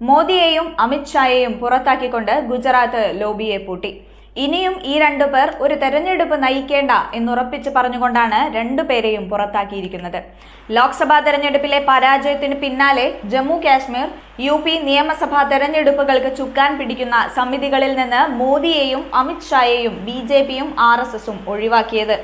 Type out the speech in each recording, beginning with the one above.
മോദിയെയും അമിത്ഷായെയും പുറത്താക്കിക്കൊണ്ട് ഗുജറാത്ത് ലോബിയെ പൂട്ടി. ഇനിയും ഈ രണ്ടുപേർ ഒരു തെരഞ്ഞെടുപ്പ് നയിക്കേണ്ട എന്നുറപ്പിച്ച് പറഞ്ഞുകൊണ്ടാണ് രണ്ടുപേരെയും പുറത്താക്കിയിരിക്കുന്നത്. ലോക്സഭാ തെരഞ്ഞെടുപ്പിലെ പരാജയത്തിന് പിന്നാലെ ജമ്മു കാശ്മീർ, UP നിയമസഭാ തെരഞ്ഞെടുപ്പുകൾക്ക് ചുക്കാൻ പിടിക്കുന്ന സമിതികളിൽ നിന്ന് മോദിയെയും അമിത്ഷായെയും BJPയും RSSും ഒഴിവാക്കിയത്.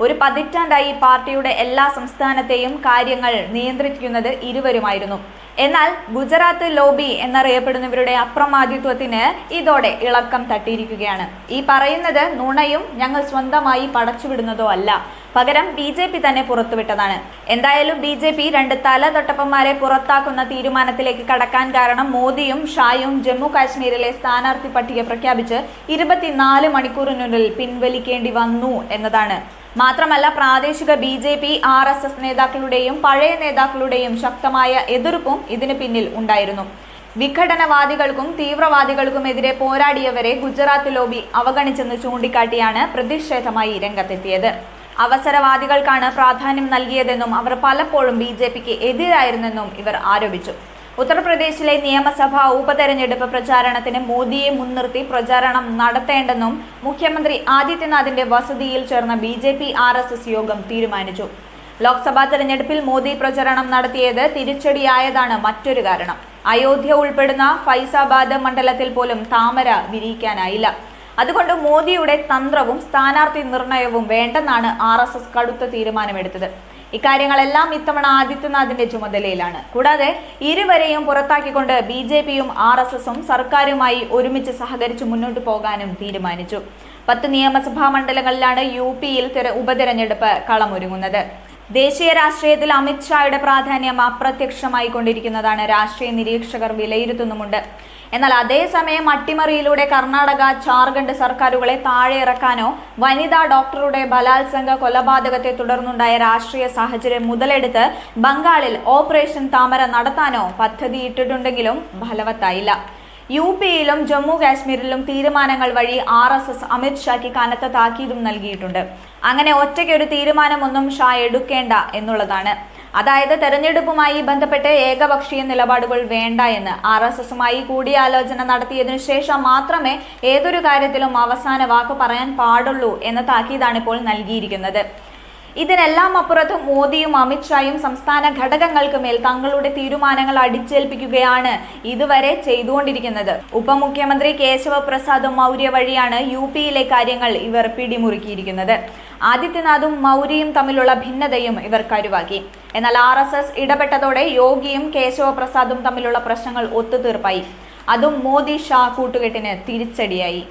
ഒരു പതിറ്റാണ്ടായി പാർട്ടിയുടെ എല്ലാ സംസ്ഥാനത്തെയും കാര്യങ്ങൾ നിയന്ത്രിക്കുന്നത് ഇരുവരുമായിരുന്നു. എന്നാൽ ഗുജറാത്ത് ലോബി എന്നറിയപ്പെടുന്നവരുടെ അപ്രമാദിത്വത്തിന് ഇതോടെ ഇളക്കം തട്ടിയിരിക്കുകയാണ്. ഈ പറയുന്നത് നുണയും ഞങ്ങൾ സ്വന്തമായി പടച്ചുവിടുന്നതോ അല്ല, പകരം BJP തന്നെ പുറത്തുവിട്ടതാണ്. എന്തായാലും BJP രണ്ട് തലതൊട്ടപ്പന്മാരെ പുറത്താക്കുന്ന തീരുമാനത്തിലേക്ക് കടക്കാൻ കാരണം മോദിയും ഷായും ജമ്മു കാശ്മീരിലെ സ്ഥാനാർത്ഥി പട്ടിക പ്രഖ്യാപിച്ച് 24 മണിക്കൂറിനുള്ളിൽ പിൻവലിക്കേണ്ടി വന്നു എന്നതാണ്. മാത്രമല്ല, പ്രാദേശിക BJP RSS നേതാക്കളുടെയും പഴയ നേതാക്കളുടെയും ശക്തമായ എതിർപ്പും ഇതിന് പിന്നിൽ ഉണ്ടായിരുന്നു. വിഘടനവാദികൾക്കും തീവ്രവാദികൾക്കുമെതിരെ പോരാടിയവരെ ഗുജറാത്ത് ലോബി അവഗണിച്ചെന്ന് ചൂണ്ടിക്കാട്ടിയാണ് പ്രതിഷേധമായി രംഗത്തെത്തിയത്. അവസരവാദികൾക്കാണ് പ്രാധാന്യം നൽകിയതെന്നും അവർ പലപ്പോഴും BJPക്ക് എതിരായിരുന്നെന്നും ഇവർ ആരോപിച്ചു. ഉത്തർപ്രദേശിലെ നിയമസഭാ ഉപതെരഞ്ഞെടുപ്പ് പ്രചാരണത്തിന് മോദിയെ മുൻനിർത്തി പ്രചാരണം നടത്തേണ്ടെന്നും മുഖ്യമന്ത്രി ആദിത്യനാഥിന്റെ വസതിയിൽ ചേർന്ന BJP RSS യോഗം തീരുമാനിച്ചു. ലോക്സഭാ തെരഞ്ഞെടുപ്പിൽ മോദി പ്രചരണം നടത്തിയത് തിരിച്ചടിയായതാണ് മറ്റൊരു കാരണം. അയോധ്യ ഉൾപ്പെടുന്ന ഫൈസാബാദ് മണ്ഡലത്തിൽ പോലും താമര വിരിയിക്കാനായില്ല. അതുകൊണ്ട് മോദിയുടെ തന്ത്രവും സ്ഥാനാർത്ഥി നിർണയവും വേണ്ടെന്നാണ് RSS കടുത്ത തീരുമാനമെടുത്തത്. ഇക്കാര്യങ്ങളെല്ലാം ഇത്തവണ ആദിത്യനാഥിന്റെ ചുമതലയിലാണ്. കൂടാതെ ഇരുവരെയും പുറത്താക്കിക്കൊണ്ട് BJPയും RSSും സർക്കാരുമായി ഒരുമിച്ച് സഹകരിച്ച് മുന്നോട്ട് പോകാനും തീരുമാനിച്ചു. 10 നിയമസഭാ മണ്ഡലങ്ങളിലാണ് UPയിൽ ഉപതെരഞ്ഞെടുപ്പ് കളമൊരുങ്ങുന്നത്. ദേശീയ രാഷ്ട്രീയത്തിൽ അമിത്ഷായുടെ പ്രാധാന്യം അപ്രത്യക്ഷമായി കൊണ്ടിരിക്കുന്നതാണ് രാഷ്ട്രീയ നിരീക്ഷകർ വിലയിരുത്തുന്നുമുണ്ട്. എന്നാൽ അതേസമയം അട്ടിമറിയിലൂടെ കർണാടക, ജാർഖണ്ഡ് സർക്കാരുകളെ താഴെ ഇറക്കാനോ വനിതാ ഡോക്ടറുടെ ബലാത്സംഗ കൊലപാതകത്തെ തുടർന്നുണ്ടായ രാഷ്ട്രീയ സാഹചര്യം മുതലെടുത്ത് ബംഗാളിൽ ഓപ്പറേഷൻ താമര നടത്താനോ പദ്ധതിയിട്ടിട്ടുണ്ടെങ്കിലും ഫലവത്തായില്ല. UPയിലും ജമ്മു കാശ്മീരിലും തീരുമാനങ്ങൾ വഴി RSS അമിത്ഷായ്ക്ക് കനത്ത താക്കീതും നൽകിയിട്ടുണ്ട്. അങ്ങനെ ഒറ്റയ്ക്കൊരു തീരുമാനമൊന്നും ഷാ എടുക്കേണ്ട എന്നുള്ളതാണ്. അതായത് തെരഞ്ഞെടുപ്പുമായി ബന്ധപ്പെട്ട് ഏകപക്ഷീയ നിലപാടുകൾ വേണ്ട എന്ന്. RSSുമായി കൂടിയാലോചന നടത്തിയതിനു ശേഷം മാത്രമേ ഏതൊരു കാര്യത്തിലും അവസാന വാക്ക് പറയാൻ പാടുള്ളൂ എന്ന താക്കീതാണ് ഇപ്പോൾ നൽകിയിരിക്കുന്നത്. ഇതിനെല്ലാം അപ്പുറത്ത് മോദിയും അമിത്ഷായും സംസ്ഥാന ഘടകങ്ങൾക്ക് മേൽ തങ്ങളുടെ തീരുമാനങ്ങൾ അടിച്ചേൽപ്പിക്കുകയാണ് ഇതുവരെ ചെയ്തുകൊണ്ടിരിക്കുന്നത്. ഉപമുഖ്യമന്ത്രി കേശവ പ്രസാദ് മൗര്യ വഴിയാണ് UPയിലെ കാര്യങ്ങൾ ഇവർ പിടിമുറുക്കിയിരിക്കുന്നത്. ആദിത്യനാഥും മൗര്യയും തമ്മിലുള്ള ഭിന്നതയും ഇവർ കരുവാക്കി. എന്നാൽ RSS ഇടപെട്ടതോടെ യോഗിയും കേശവ പ്രസാദും തമ്മിലുള്ള പ്രശ്നങ്ങൾ ഒത്തുതീർപ്പായി. അതും മോദി ഷാ കൂട്ടുകെട്ടിന് തിരിച്ചടിയായി.